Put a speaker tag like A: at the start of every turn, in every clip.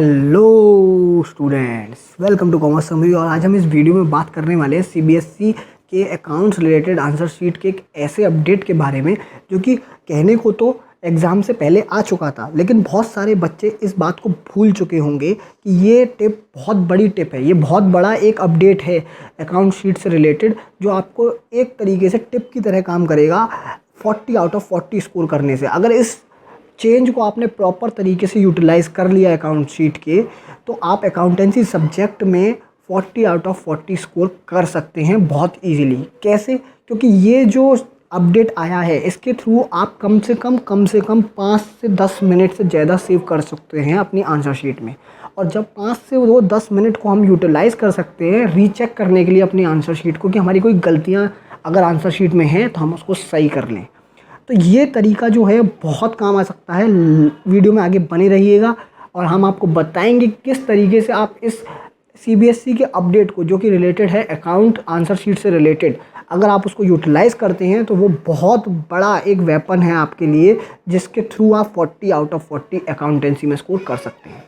A: Hello students, welcome to commerce summary. और आज हम इस वीडियो में बात करने वाले हैं सीबीएसई के अकाउंट्स रिलेटेड आंसर शीट के एक ऐसे अपडेट के बारे में जो कि कहने को तो एग्ज़ाम से पहले आ चुका था, लेकिन बहुत सारे बच्चे इस बात को भूल चुके होंगे कि ये टिप बहुत बड़ी टिप है। ये बहुत बड़ा एक अपडेट है अकाउंट शीट से रिलेटेड, जो आपको एक तरीके से टिप की तरह काम करेगा 40 आउट ऑफ 40 स्कोर करने से। अगर इस चेंज को आपने प्रॉपर तरीके से यूटिलाइज़ कर लिया अकाउंट शीट के, तो आप अकाउंटेंसी सब्जेक्ट में 40 आउट ऑफ 40 स्कोर कर सकते हैं बहुत इजीली। कैसे? क्योंकि ये जो अपडेट आया है इसके थ्रू आप कम से कम 5 से 10 मिनट से ज़्यादा सेव कर सकते हैं अपनी आंसर शीट में। और जब 5 से वो 10 मिनट को हम यूटिलाइज़ कर सकते हैं रीचेक करने के लिए अपनी आंसर शीट को, कि हमारी कोई गलतियाँ अगर आंसर शीट में हैं तो हम उसको सही कर लें, तो ये तरीका जो है बहुत काम आ सकता है। वीडियो में आगे बने रहिएगा और हम आपको बताएंगे किस तरीके से आप इस सीबीएसई के अपडेट को, जो कि रिलेटेड है अकाउंट आंसर शीट से रिलेटेड, अगर आप उसको यूटिलाइज़ करते हैं तो वो बहुत बड़ा एक वेपन है आपके लिए, जिसके थ्रू आप 40 आउट ऑफ 40 अकाउंटेंसी में स्कोर कर सकते हैं।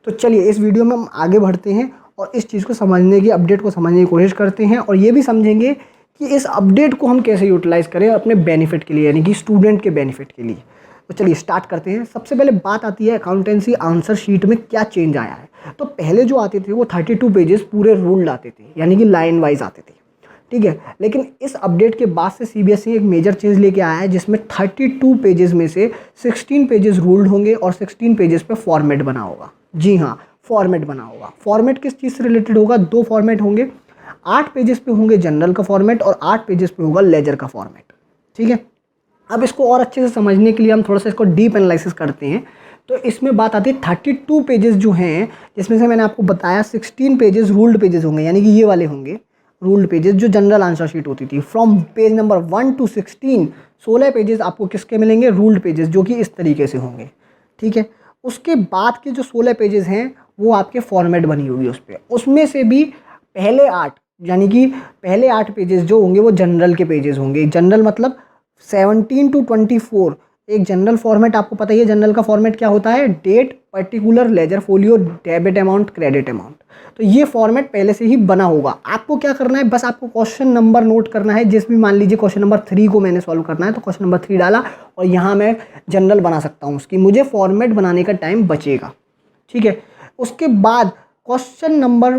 A: तो चलिए इस वीडियो में हम आगे बढ़ते हैं और इस चीज़ को समझने की, अपडेट को समझने की कोशिश करते हैं, और ये भी समझेंगे कि इस अपडेट को हम कैसे यूटिलाइज़ करें अपने बेनिफिट के लिए, यानी कि स्टूडेंट के बेनिफिट के लिए। तो चलिए स्टार्ट करते हैं। सबसे पहले बात आती है अकाउंटेंसी आंसर शीट में क्या चेंज आया है। तो पहले जो आते थे वो 32 पेजेस पूरे रूल्ड आते थे, यानी कि लाइन वाइज आते थे, ठीक है। लेकिन इस अपडेट के बाद से सीबीएसई एक मेजर चेंज लेके आया है, जिसमें 32 पेजेस में से 16 पेजेस रूल्ड होंगे और 16 पेजेस पे फॉर्मेट बना होगा। जी हाँ, फॉर्मेट बना होगा। फॉर्मेट किस चीज़ से रिलेटेड होगा? 2 फॉर्मेट होंगे। 8 पेजेस पे होंगे जनरल का फॉर्मेट और 8 पेजेस पे होगा लेजर का फॉर्मेट, ठीक है। अब इसको और अच्छे से समझने के लिए हम थोड़ा सा इसको डीप एनालिसिस करते हैं। तो इसमें बात आती है 32 पेजेस जो हैं, जिसमें से मैंने आपको बताया 16 पेजेस रूल्ड पेजेस होंगे, यानी कि ये वाले होंगे रूल्ड पेजेस जो जनरल आंसर शीट होती थी। From page number 1 to 16 16 pages आपको किसके मिलेंगे? रूल्ड पेजेस, जो कि इस तरीके से होंगे, ठीक है। उसके बाद के जो 16 पेजेस हैं वो आपके फॉर्मेट बनी होगी उस पर। उसमें से भी पहले 8, यानी कि पहले 8 पेजेस जो होंगे वो जनरल के पेजेस होंगे। जनरल मतलब 17 to 24 एक जनरल फॉर्मेट। आपको पता ही है जनरल का फॉर्मेट क्या होता है? Date, particular, ledger folio, debit amount, credit amount. तो ये फॉर्मेट पहले से ही बना होगा। आपको क्या करना है? बस आपको क्वेश्चन नंबर नोट करना है। जिस भी, मान लीजिए क्वेश्चन नंबर 3 को मैंने सॉल्व करना है, तो क्वेश्चन नंबर 3 डाला और यहाँ मैं जनरल बना सकता हूँ उसकी, मुझे फॉर्मेट बनाने का टाइम बचेगा, ठीक है। उसके बाद क्वेश्चन नंबर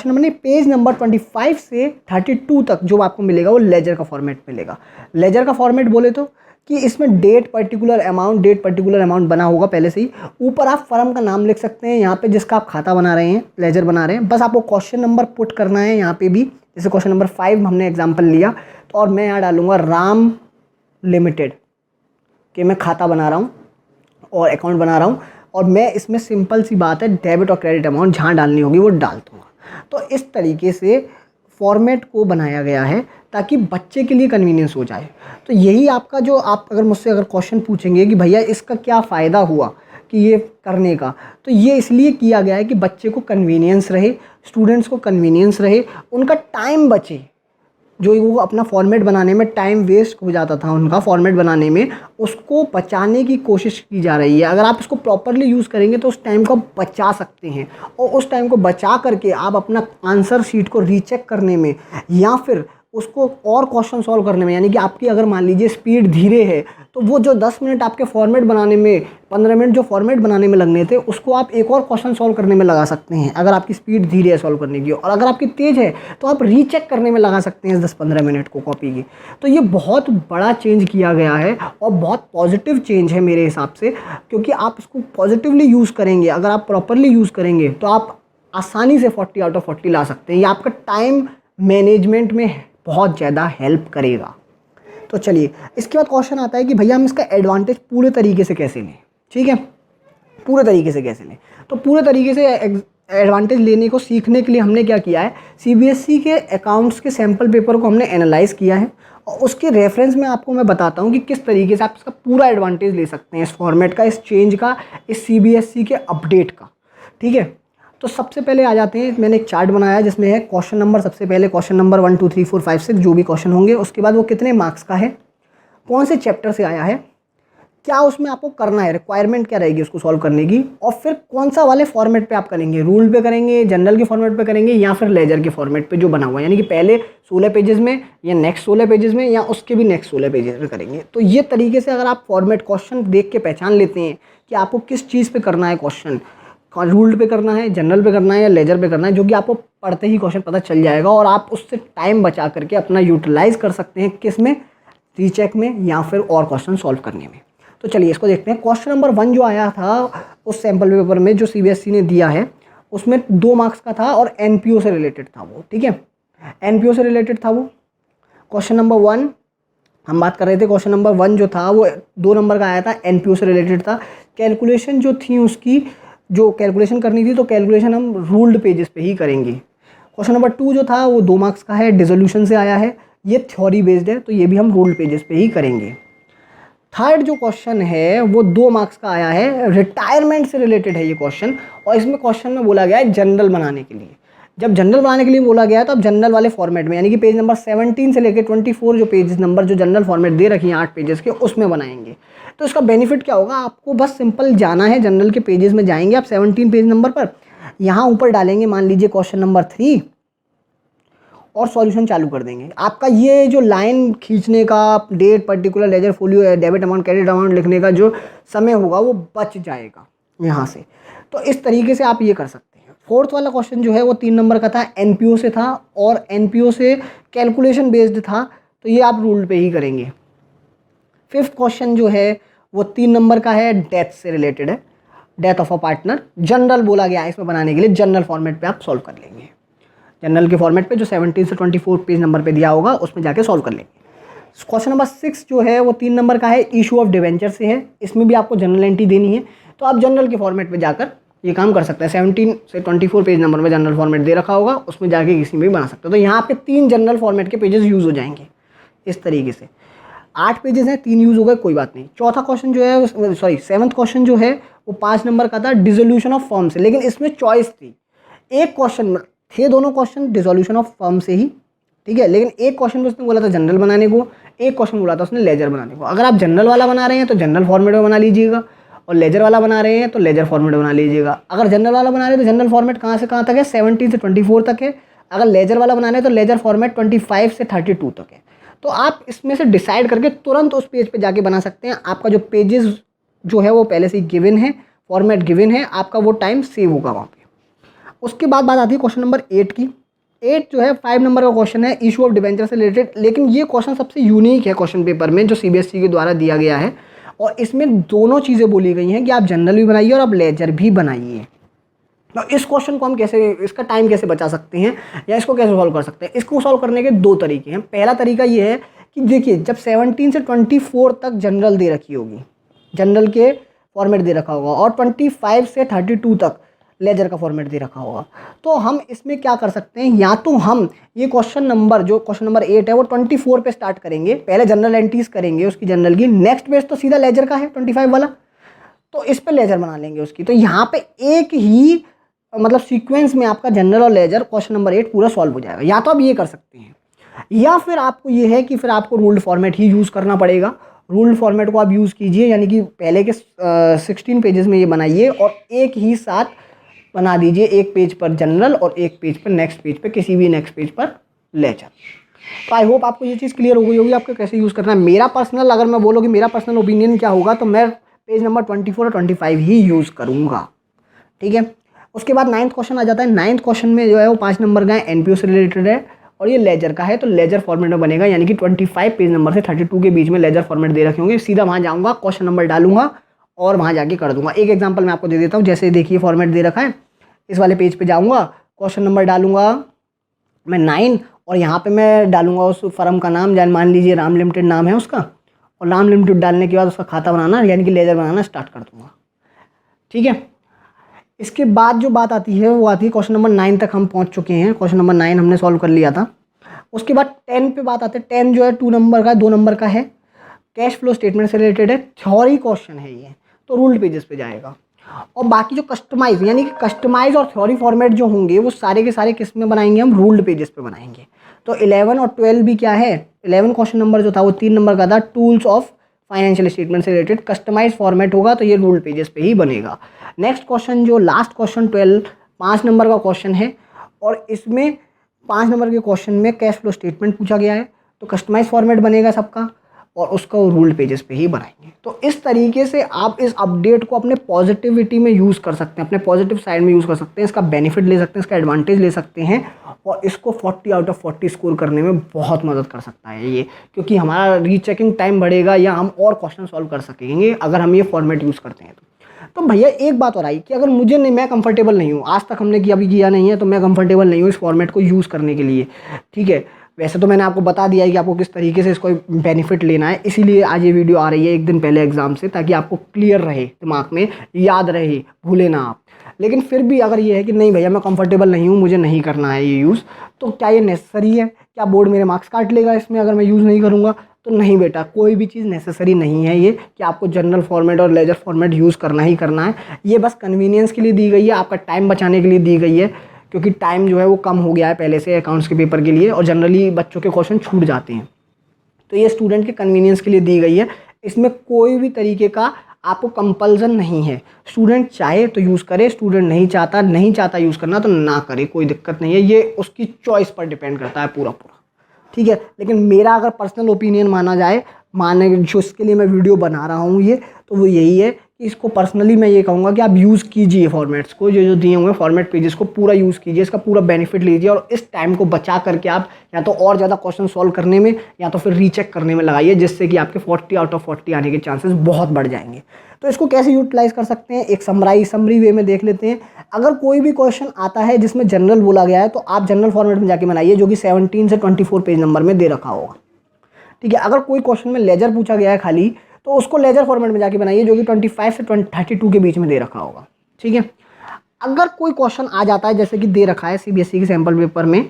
A: नहीं, पेज नंबर 25 से 32 तक जो आपको मिलेगा वो लेजर का फॉर्मेट मिलेगा। लेजर का फॉर्मेट बोले तो कि इसमें डेट पर्टिकुलर अमाउंट बना होगा पहले से ही। ऊपर आप फर्म का नाम लिख सकते हैं यहाँ पे जिसका आप खाता बना रहे हैं, लेजर बना रहे हैं। बस आपको क्वेश्चन नंबर पुट करना है यहाँ पे भी। जैसे क्वेश्चन नंबर 5 हमने एग्जाम्पल लिया, तो और मैं यहाँ डालूंगा राम लिमिटेड कि मैं खाता बना रहा हूँ और अकाउंट बना रहा हूँ, और मैं इसमें सिंपल सी बात है डेबिट और क्रेडिट अमाउंट जहाँ डालनी होगी वो डाल दूँगा। तो इस तरीके से फॉर्मेट को बनाया गया है ताकि बच्चे के लिए कन्वीनियंस हो जाए। तो यही आपका, जो आप अगर मुझसे क्वेश्चन पूछेंगे कि भैया इसका क्या फ़ायदा हुआ कि ये करने का, तो ये इसलिए किया गया है कि बच्चे को कन्वीनियंस रहे, स्टूडेंट्स को कन्वीनियंस रहे, उनका टाइम बचे। जो वो अपना फॉर्मेट बनाने में टाइम वेस्ट हो जाता था उनका फॉर्मेट बनाने में, उसको बचाने की कोशिश की जा रही है। अगर आप इसको प्रॉपरली यूज़ करेंगे तो उस टाइम को बचा सकते हैं, और उस टाइम को बचा करके आप अपना आंसर शीट को रीचेक करने में या फिर उसको और क्वेश्चन सॉल्व करने में, यानी कि आपकी अगर मान लीजिए स्पीड धीरे है, तो वो जो 10 मिनट आपके फॉर्मेट बनाने में, 15 मिनट जो फॉर्मेट बनाने में लगने थे, उसको आप एक और क्वेश्चन सॉल्व करने में लगा सकते हैं अगर आपकी स्पीड धीरे है सॉल्व करने की। और अगर आपकी तेज़ है तो आप रीचेक करने में लगा सकते हैं 10-15 मिनट को कॉपी की। तो ये बहुत बड़ा चेंज किया गया है और बहुत पॉजिटिव चेंज है मेरे हिसाब से, क्योंकि आप इसको पॉजिटिवली यूज़ करेंगे, अगर आप प्रॉपरली यूज़ करेंगे तो आप आसानी से 40 आउट ऑफ 40 ला सकते हैं। ये आपका टाइम मैनेजमेंट में बहुत ज़्यादा हेल्प करेगा। तो चलिए इसके बाद क्वेश्चन आता है कि भैया हम इसका एडवांटेज पूरे तरीके से कैसे लें, ठीक है। पूरे तरीके से कैसे लें? तो पूरे तरीके से एडवांटेज लेने को सीखने के लिए हमने क्या किया है, सीबीएसई के अकाउंट्स के सैम्पल पेपर को हमने एनालाइज़ किया है, और उसके रेफरेंस में आपको मैं बताता हूँ कि किस तरीके से आप इसका पूरा एडवांटेज ले सकते हैं, इस फॉर्मेट का, इस चेंज का, इस सीबीएसई के अपडेट का, ठीक है। तो सबसे पहले आ जाते हैं, मैंने एक चार्ट बनाया जिसमें है क्वेश्चन नंबर, सबसे पहले क्वेश्चन नंबर 1 2 3 4 5 6 जो भी क्वेश्चन होंगे, उसके बाद वो कितने मार्क्स का है, कौन से चैप्टर से आया है, क्या उसमें आपको करना है, रिक्वायरमेंट क्या रहेगी उसको सॉल्व करने की, और फिर कौन सा वाले फॉर्मेट पे आप करेंगे, रूल पे करेंगे, जनरल के फॉर्मेट पे करेंगे, या फिर लेजर के फॉर्मेट पे जो बना हुआ है, यानी कि पहले 16 पेजेस में या नेक्स्ट 16 पेजेस में या उसके भी नेक्स्ट 16 पेजेस में करेंगे। तो ये तरीके से अगर आप फॉर्मेट क्वेश्चन देख के पहचान लेते हैं कि आपको किस चीज़ पे करना है क्वेश्चन, रूल्ड पे करना है, जनरल पे करना है या लेजर पे करना है, जो कि आपको पढ़ते ही क्वेश्चन पता चल जाएगा और आप उससे टाइम बचा करके अपना यूटिलाइज कर सकते हैं किस में, रीचेक में या फिर और क्वेश्चन सॉल्व करने में। तो चलिए इसको देखते हैं। क्वेश्चन नंबर 1 जो आया था उस सैम्पल पेपर में जो सीबीएसई ने दिया है उसमें 2 मार्क्स का था और एनपीओ से रिलेटेड था वो, ठीक है, एनपीओ से रिलेटेड था वो क्वेश्चन नंबर 1 हम बात कर रहे थे। क्वेश्चन नंबर 1 जो था वो 2 नंबर का आया था, एनपीओ से रिलेटेड था। कैलकुलेशन जो थी उसकी, जो कैलकुलेशन करनी थी तो कैलकुलेशन हम रूल्ड पेजेस पे ही करेंगे। क्वेश्चन नंबर 2 जो था वो 2 मार्क्स का है, डिसोल्यूशन से आया है, ये थ्योरी बेस्ड है तो ये भी हम रूल्ड पेजेस पे ही करेंगे। थर्ड जो क्वेश्चन है वो 2 मार्क्स का आया है, रिटायरमेंट से रिलेटेड है ये क्वेश्चन, और इसमें क्वेश्चन में बोला गया है जनरल बनाने के लिए। जब जनरल बनाने के लिए बोला गया है तो अब जनरल वाले फॉर्मेट में, यानी कि पेज नंबर 17 से लेकर 24 जो पेज नंबर जो जनरल फॉर्मेट दे रखी हैं 8 पेजेस के, उसमें बनाएंगे। तो इसका बेनिफिट क्या होगा, आपको बस सिंपल जाना है, जनरल के पेजेस में जाएंगे आप 17 पेज नंबर पर, यहाँ ऊपर डालेंगे मान लीजिए क्वेश्चन नंबर 3 और सॉल्यूशन चालू कर देंगे। आपका ये जो लाइन खींचने का, date, particular, ledger, folio, debit amount, credit amount लिखने का जो समय होगा वो बच जाएगा यहाँ से। तो इस तरीके से आप ये कर सकते हैं। फोर्थ वाला क्वेश्चन जो है वो 3 नंबर का था, एनपीओ से था और एनपीओ से कैलकुलेशन बेस्ड था तो ये आप रूल पे ही करेंगे। फिफ्थ क्वेश्चन जो है वो 3 नंबर का है, डेथ से रिलेटेड है, death of a partner, general बोला गया है इसमें बनाने के लिए, जनरल फॉर्मेट पे आप सॉल्व कर लेंगे। जनरल के फॉर्मेट पे जो 17 से 24 पेज नंबर पे दिया होगा उसमें जाके सॉल्व कर लेंगे। क्वेश्चन नंबर 6 जो है वो 3 नंबर का है, इशू ऑफ डिवेंचर से है, इसमें भी आपको जनरल एंट्री देनी है तो आप जनरल के फॉर्मेट पे जाकर ये काम कर सकते हैं। 17 से 24 पेज नंबर में जनरल फॉर्मेट दे रखा होगा, उसमें जाके किसी में भी बना सकते हो। तो यहाँ आपके 3 जनरल फॉर्मेट के पेजेस यूज़ हो जाएंगे इस तरीके से। 8 पेजेस हैं, 3 यूज़ हो गए, कोई बात नहीं। चौथा क्वेश्चन जो है, सॉरी 7th क्वेश्चन जो है वो 5 नंबर का था, डिसोल्यूशन ऑफ फॉर्म से, लेकिन इसमें चॉइस थी। एक क्वेश्चन थे, दोनों क्वेश्चन डिसोल्यूशन ऑफ फॉर्म से ही, ठीक है, लेकिन एक क्वेश्चन में उसने बोला था जनरल बनाने को, एक क्वेश्चन बोला था उसने लेजर बनाने को। अगर आप जनरल वाला बना रहे हैं तो जनरल फॉर्मेट में बना लीजिएगा, और लेजर वाला बना रहे हैं तो लेजर फॉर्मेट में बना लीजिएगा। अगर जनरल वाला बना रहे हैं तो जनरल फॉर्मेट कहाँ से कहाँ तक है, 17 से 24 तक है। अगर लेजर वाला बना रहे हैं तो लेजर फॉर्मेट 25 से 32 तक है। तो आप इसमें से डिसाइड करके तुरंत उस पेज पे जाके बना सकते हैं। आपका जो पेजेस जो है वो पहले से ही गिवन है, फॉर्मेट गिवन है, आपका वो टाइम सेव होगा वहाँ पे। उसके बाद बात आती है क्वेश्चन नंबर 8 की। 8 जो है 5 नंबर का क्वेश्चन है, इशू ऑफ डिवेंचर से रिलेटेड, लेकिन ये क्वेश्चन सबसे यूनिक है क्वेश्चन पेपर में जो सीबीएसई के द्वारा दिया गया है, और इसमें दोनों चीज़ें बोली गई हैं कि आप जनरल भी बनाइए और आप लेजर भी बनाइए। तो इस क्वेश्चन को हम कैसे, इसका टाइम कैसे बचा सकते हैं या इसको कैसे सॉल्व कर सकते हैं। इसको सॉल्व करने के 2 तरीके हैं। पहला तरीका ये है कि देखिए, जब 17 से 24 तक जनरल दे रखी होगी, जनरल के फॉर्मेट दे रखा होगा, और 25 से 32 तक लेजर का फॉर्मेट दे रखा होगा, तो हम इसमें क्या कर सकते हैं, या तो हम ये क्वेश्चन नंबर जो क्वेश्चन नंबर 8 है वो 24 पे स्टार्ट करेंगे, पहले जनरल एंट्रीज करेंगे उसकी जनरल की, नेक्स्ट पेज तो सीधा लेजर का है 25 वाला, तो इस पे लेजर बना लेंगे उसकी। तो यहाँ पे एक ही मतलब सीक्वेंस में आपका जनरल और लेजर क्वेश्चन नंबर 8 पूरा सॉल्व हो जाएगा। या तो आप ये कर सकते हैं, या फिर आपको ये है कि फिर आपको रूल्ड फॉर्मेट ही यूज़ करना पड़ेगा। रूल्ड फॉर्मेट को आप यूज़ कीजिए, यानी कि पहले के 16 पेजेस में ये बनाइए और एक ही साथ बना दीजिए, एक पेज पर जनरल और एक पेज पर नेक्स्ट पेज पर, किसी भी नेक्स्ट पेज पर लेजर। तो आई होप आपको ये चीज़ क्लियर हो गई होगी आपको कैसे यूज़ करना है। मेरा पर्सनल, अगर मैं बोलूँ कि मेरा पर्सनल ओपिनियन क्या होगा, तो मैं पेज नंबर 24 और 25 ही यूज़ करूँगा, ठीक है। उसके बाद 9th क्वेश्चन आ जाता है। 9th क्वेश्चन में जो है वो 5 नंबर का है, एनपीओ से रिलेटेड है और ये लेजर का है, तो लेजर फॉर्मेट में बनेगा, यानी कि 25 पेज नंबर से 32 के बीच में लेजर फॉर्मेट दे रखे होंगे। सीधा वहाँ जाऊँगा, क्वेश्चन नंबर डालूंगा और वहाँ जाके कर दूंगा। एक एग्जांपल मैं आपको दे देता हूँ, जैसे देखिए फॉर्मेट दे रखा है, इस वाले पेज पे जाऊँगा, क्वेश्चन नंबर डालूंगा मैं 9 और यहाँ पे मैं डालूंगा उस फर्म का नाम, जान मान लीजिए राम लिमिटेड नाम है उसका, और राम लिमिटेड डालने के बाद उसका खाता बनाना यानी कि लेजर बनाना स्टार्ट कर दूँगा, ठीक है। इसके बाद जो बात आती है वो आती है क्वेश्चन नंबर 9 तक हम पहुँच चुके हैं, क्वेश्चन नंबर 9 हमने सॉल्व कर लिया था। उसके बाद 10 पे बात आती है। 10 जो है 2 नंबर का, 2 नंबर का है, कैश फ्लो स्टेटमेंट से रिलेटेड है, थ्योरी क्वेश्चन है ये, तो रूल्ड पेजेस पे जाएगा। और बाकी जो कस्टमाइज, यानी कि कस्टमाइज और थ्योरी फॉर्मेट जो होंगे वो सारे के सारे किस में बनाएंगे, हम रूल्ड पेजेस पे बनाएंगे। तो 11 और 12 भी क्या है, 11 क्वेश्चन नंबर जो था वो 3 नंबर का था, टूल्स ऑफ फाइनेंशियल स्टेटमेंट से रिलेटेड कस्टमाइज फॉर्मेट होगा तो ये रूल्ड पेजेस पे ही बनेगा। नेक्स्ट क्वेश्चन जो लास्ट क्वेश्चन 5 नंबर का क्वेश्चन है और इसमें 5 नंबर के क्वेश्चन में कैश फ्लो स्टेटमेंट पूछा गया है, तो कस्टमाइज फॉर्मेट बनेगा सबका और उसका वो रूल्ड पेजेस पे ही बनाएंगे। तो इस तरीके से आप इस अपडेट को अपने पॉजिटिविटी में यूज़ कर सकते हैं, अपने पॉजिटिव साइड में यूज़ कर सकते हैं, इसका बेनिफिट ले सकते हैं, इसका एडवांटेज ले सकते हैं और इसको 40 आउट ऑफ 40 स्कोर करने में बहुत मदद कर सकता है ये, क्योंकि हमारा रीचेकिंग टाइम बढ़ेगा या हम और क्वेश्चन सॉल्व कर सकेंगे अगर हम ये फॉर्मेट यूज़ करते हैं। तो भैया एक बात और आई कि अगर मुझे नहीं, मैं कंफर्टेबल नहीं हूँ, आज तक हमने अभी किया नहीं है, तो मैं कंफर्टेबल नहीं हूँ इस फॉर्मेट को यूज़ करने के लिए, ठीक है। वैसे तो मैंने आपको बता दिया है कि आपको किस तरीके से इसको बेनिफिट लेना है, इसीलिए आज ये वीडियो आ रही है एक दिन पहले एग्जाम से, ताकि आपको क्लियर रहे, दिमाग में याद रहे, भूले ना आप। लेकिन फिर भी अगर ये है कि नहीं भैया मैं कंफर्टेबल नहीं हूँ, मुझे नहीं करना है ये यूज़, तो क्या ये नेसेसरी है? क्या बोर्ड मेरे मार्क्स काट लेगा इसमें अगर मैं यूज़ नहीं करूँगा? तो नहीं बेटा, कोई भी चीज़ नेसेसरी नहीं है ये कि आपको जनरल फॉर्मेट और लेजर फॉर्मेट यूज़ करना ही करना है। ये बस कन्वीनियंस के लिए दी गई है, आपका टाइम बचाने के लिए दी गई है, क्योंकि टाइम जो है वो कम हो गया है पहले से अकाउंट्स के पेपर के लिए और जनरली बच्चों के क्वेश्चन छूट जाते हैं। तो ये स्टूडेंट के कन्वीनियंस के लिए दी गई है, इसमें कोई भी तरीके का आपको कंपल्सन नहीं है। स्टूडेंट चाहे तो यूज़ करे, स्टूडेंट नहीं चाहता यूज़ करना तो ना करे, कोई दिक्कत नहीं है, ये उसकी चॉइस पर डिपेंड करता है पूरा, ठीक है। लेकिन मेरा अगर पर्सनल ओपिनियन माना जाए, जो इसके लिए मैं वीडियो बना रहा हूँ ये, तो वो यही है कि इसको पर्सनली मैं ये कहूँगा कि आप यूज़ कीजिए फॉर्मेट्स को, जो दिए हुए फॉर्मेट पेजेस को पूरा यूज़ कीजिए, इसका पूरा बेनिफिट लीजिए और इस टाइम को बचा करके आप या तो और ज़्यादा क्वेश्चन सॉल्व करने में या तो फिर रीचेक करने में लगाइए, जिससे कि आपके 40 आउट ऑफ 40 आने के चांसेस बहुत बढ़ जाएंगे। तो इसको कैसे यूटिलाइज़ कर सकते हैं, एक समरी वे में देख लेते हैं। अगर कोई भी क्वेश्चन आता है जिसमें जनरल बोला गया है, तो आप जनरल फॉर्मेट में जाके बनाइए, जो कि 17 से 24 पेज नंबर में दे रखा होगा, ठीक है। अगर कोई क्वेश्चन में लेजर पूछा गया है खाली, तो उसको लेजर फॉर्मेट में जाके बनाइए, जो कि 25 से 32 के बीच में दे रखा होगा, ठीक है। अगर कोई क्वेश्चन आ जाता है जैसे कि दे रखा है सीबीएसई के सैम्पल पेपर में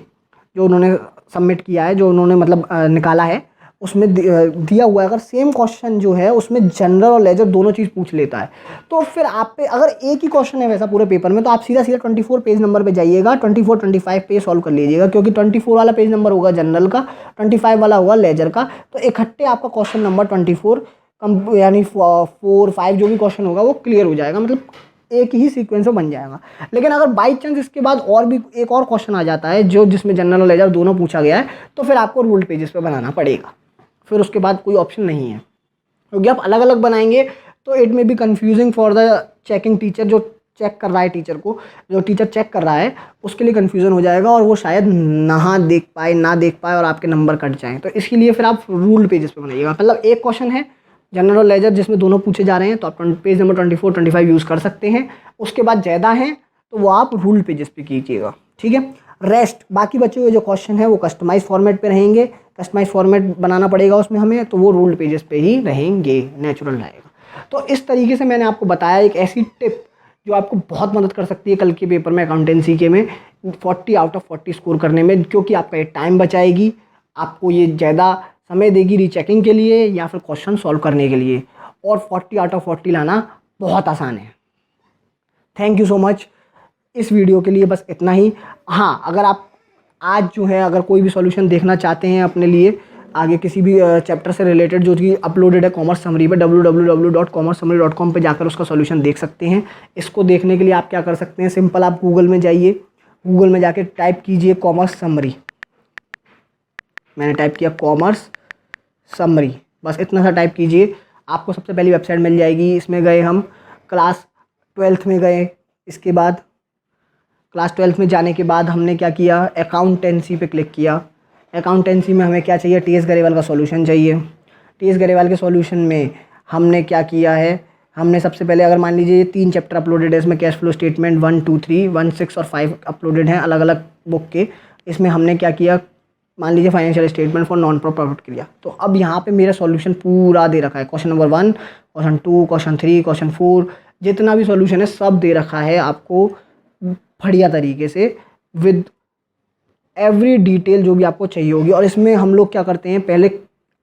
A: जो उन्होंने सबमिट किया है, जो उन्होंने मतलब निकाला है, उसमें दिया हुआ है, अगर सेम क्वेश्चन जो है उसमें जनरल और लेजर दोनों चीज़ पूछ लेता है, तो फिर आप पे अगर एक ही क्वेश्चन है वैसा पूरे पेपर में, तो आप सीधा 24 पेज नंबर पे जाइएगा, 24-25 पेज सॉल्व कर लीजिएगा, क्योंकि 24 वाला पेज नंबर होगा जनरल का, 25 वाला होगा लेजर का, तो इकट्ठे आपका क्वेश्चन नंबर 24 यानी 4-5 जो भी क्वेश्चन होगा वो क्लियर हो जाएगा, मतलब एक ही सीक्वेंस में बन जाएगा। लेकिन अगर बाई चांस इसके बाद और भी एक और क्वेश्चन आ जाता है जिसमें जनरल और लेजर दोनों पूछा गया है, तो फिर आपको रूल्ड पेजेस पे बनाना पड़ेगा, फिर उसके बाद कोई ऑप्शन नहीं है, क्योंकि आप अलग अलग बनाएंगे तो it may be confusing for the checking teacher, जो चेक कर रहा है जो टीचर चेक कर रहा है उसके लिए कन्फ्यूज़न हो जाएगा और वो शायद ना देख पाए और आपके नंबर कट जाएँ। तो इसके लिए फिर आप रूल्ड पेजेस पे बनाइएगा, मतलब एक क्वेश्चन है जनरल और लेजर जिसमें दोनों पूछे जा रहे हैं, तो आप पेज नंबर 24-25 यूज़ कर सकते हैं। उसके बाद ज़्यादा हैं तो वो आप रूल्ड पेजेस पे कीजिएगा, ठीक है। रेस्ट बाकी बचे हुए जो क्वेश्चन है वो कस्टमाइज फॉर्मेट पे रहेंगे, कस्टमाइज फॉर्मेट बनाना पड़ेगा उसमें हमें, तो वो रूल्ड पेजेस पे ही रहेंगे, नेचुरल रहेगा। तो इस तरीके से मैंने आपको बताया एक ऐसी टिप जो आपको बहुत मदद कर सकती है कल के पेपर में, अकाउंटेंसी के में 40 आउट ऑफ 40 स्कोर करने में, क्योंकि आपका ये टाइम बचाएगी, आपको ये ज़्यादा समय देगी रीचेकिंग के लिए या फिर क्वेश्चन सॉल्व करने के लिए, और 40 आउट ऑफ 40 लाना बहुत आसान है। थैंक यू सो मच इस वीडियो के लिए, बस इतना ही। हाँ, अगर आप आज जो है अगर कोई भी सॉल्यूशन देखना चाहते हैं अपने लिए आगे किसी भी चैप्टर से रिलेटेड जो कि अपलोडेड है कॉमर्स समरी पे, www.commercesummary.com पे जाकर उसका सॉल्यूशन देख सकते हैं। इसको देखने के लिए आप क्या कर सकते हैं, सिंपल आप गूगल में जाइए, गूगल में जाके टाइप कीजिए कॉमर्स समरी, मैंने टाइप किया कॉमर्स समरी, बस इतना सा टाइप कीजिए, आपको सबसे पहली वेबसाइट मिल जाएगी। इसमें गए हम क्लास 12th में गए, इसके बाद क्लास 12th में जाने के बाद हमने क्या किया, अकाउंटेंसी पे क्लिक किया। अकाउंटेंसी में हमें क्या चाहिए, टी एस गरेवाल का सॉल्यूशन चाहिए। टी एस गरेवाल के सॉल्यूशन में हमने क्या किया है, हमने सबसे पहले अगर मान लीजिए ये 3 चैप्टर अपलोडेड है, इसमें कैश फ्लो स्टेटमेंट 1, 2, 3, 1, 6 और 5 अपलोडेड हैं अलग अलग बुक के। इसमें हमने क्या किया, मान लीजिए financial statement for non profit किया, तो अब यहाँ पे मेरा सॉल्यूशन पूरा दे रखा है, question number 1, question 2, question 3, question 4, जितना भी सॉल्यूशन है सब दे रखा है आपको बढ़िया तरीके से विद एवरी डिटेल जो भी आपको चाहिए होगी। और इसमें हम लोग क्या करते हैं, पहले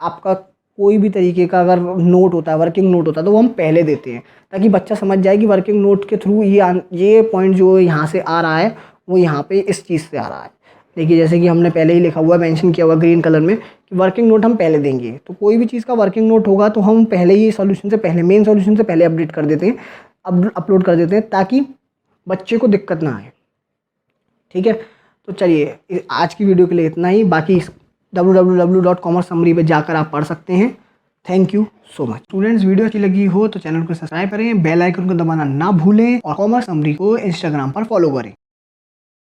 A: आपका कोई भी तरीके का अगर नोट होता है, वर्किंग नोट होता है, तो वो हम पहले देते हैं ताकि बच्चा समझ जाए कि वर्किंग नोट के थ्रू ये पॉइंट जो यहाँ से आ रहा है वो यहाँ पे इस चीज़ से आ रहा है। देखिए जैसे कि हमने पहले ही लिखा हुआ मेंशन किया हुआ ग्रीन कलर में कि वर्किंग नोट हम पहले देंगे। तो कोई भी चीज़ का वर्किंग नोट होगा तो हम पहले ही सॉल्यूशन से पहले, मेन सॉल्यूशन से पहले अपडेट कर देते हैं, अपलोड कर देते हैं, ताकि बच्चे को दिक्कत ना आए। ठीक है, तो चलिए आज की वीडियो के लिए इतना ही। बाकी www.commerce summary पे जाकर आप पढ़ सकते हैं। Thank you so much. Students, video अच्छी लगी हो तो चैनल को सब्सक्राइब करें, बेल आइकन को दबाना ना भूलें और कॉमर्स समरी को इंस्टाग्राम पर फॉलो करें।